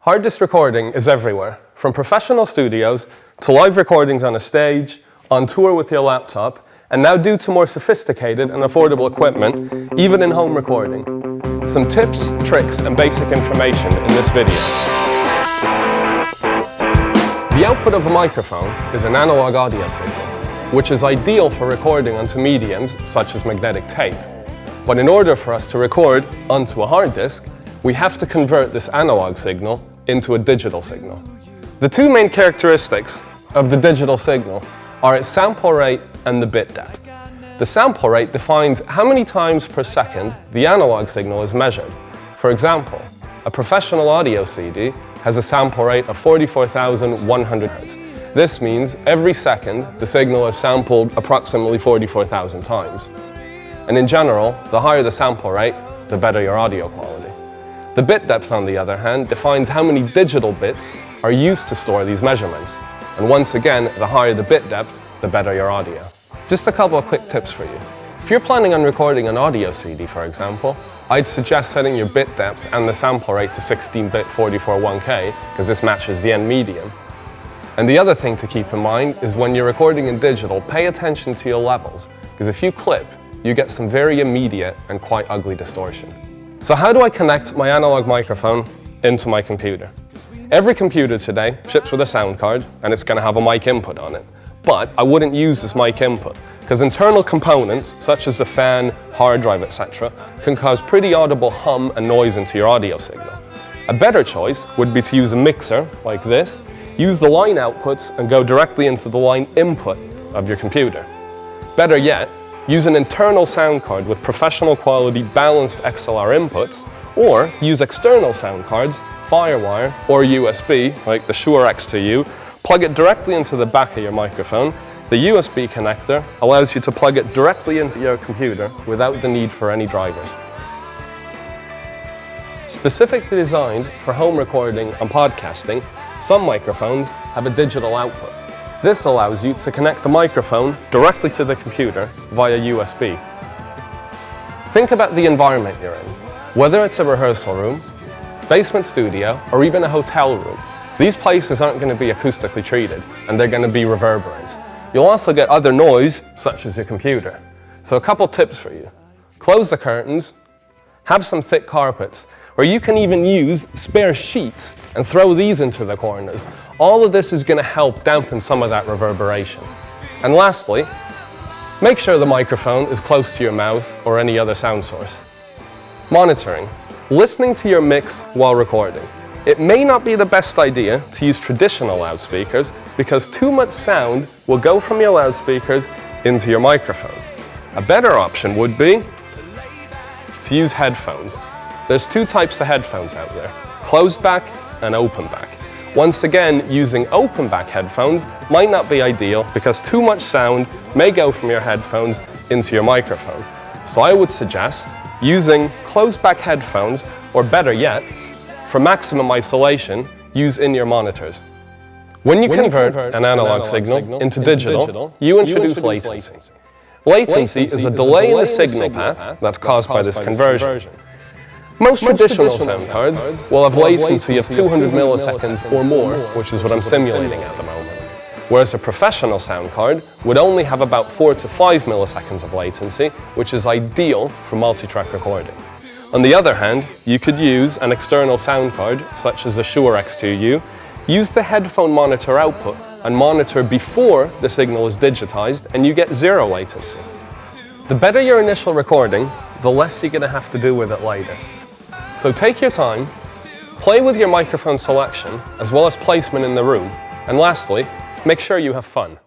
Hard disk recording is everywhere, from professional studios to live recordings on a stage, on tour with your laptop, and now due to more sophisticated and affordable equipment, even in home recording. Some tips, tricks, and basic information in this video. The output of a microphone is an analog audio signal, which is ideal for recording onto mediums such as magnetic tape. But in order for us to record onto a hard disk, we have to convert this analog signal into a digital signal. The two main characteristics of the digital signal are its sample rate and the bit depth. The sample rate defines how many times per second the analog signal is measured. For example, a professional audio CD has a sample rate of 44,100 Hz. This means every second the signal is sampled approximately 44,000 times. And in general, the higher the sample rate, the better your audio quality. The bit depth, on the other hand, defines how many digital bits are used to store these measurements. And once again, the higher the bit depth, the better your audio. Just a couple of quick tips for you. If you're planning on recording an audio CD, for example, I'd suggest setting your bit depth and the sample rate to 16-bit 441K, because this matches the end medium. And the other thing to keep in mind is when you're recording in digital, pay attention to your levels, because if you clip, you get some very immediate and quite ugly distortion. So how do I connect my analog microphone into my computer? Every computer today ships with a sound card and it's going to have a mic input on it. But I wouldn't use this mic input because internal components such as the fan, hard drive, etc. can cause pretty audible hum and noise into your audio signal. A better choice would be to use a mixer like this, use the line outputs and go directly into the line input of your computer. Better yet, use an internal sound card with professional quality balanced XLR inputs, or use external sound cards, Firewire or USB, like the Shure X2U, plug it directly into the back of your microphone. The USB connector allows you to plug it directly into your computer without the need for any drivers. Specifically designed for home recording and podcasting, some microphones have a digital output. This allows you to connect the microphone directly to the computer via USB. Think about the environment you're in. Whether it's a rehearsal room, basement studio, or even a hotel room, these places aren't going to be acoustically treated, and they're going to be reverberant. You'll also get other noise, such as your computer. So a couple tips for you. Close the curtains, have some thick carpets, or you can even use spare sheets and throw these into the corners. All of this is going to help dampen some of that reverberation. And lastly, make sure the microphone is close to your mouth or any other sound source. Monitoring. Listening to your mix while recording. It may not be the best idea to use traditional loudspeakers because too much sound will go from your loudspeakers into your microphone. A better option would be to use headphones. There's two types of headphones out there, closed back and open back. Once again, using open back headphones might not be ideal because too much sound may go from your headphones into your microphone. So I would suggest using closed back headphones, or better yet, for maximum isolation, use in-ear monitors. When you convert an analog signal into digital, you introduce latency. Latency is a delay in the signal path that's caused by this conversion. Most traditional sound cards will have latency of 200 milliseconds or more, which is what I'm simulating at the moment. Whereas a professional sound card would only have about 4 to 5 milliseconds of latency, which is ideal for multi-track recording. On the other hand, you could use an external sound card, such as the Shure X2U, use the headphone monitor output and monitor before the signal is digitized, and you get zero latency. The better your initial recording, the less you're going to have to do with it later. So take your time, play with your microphone selection, as well as placement in the room, and lastly, make sure you have fun.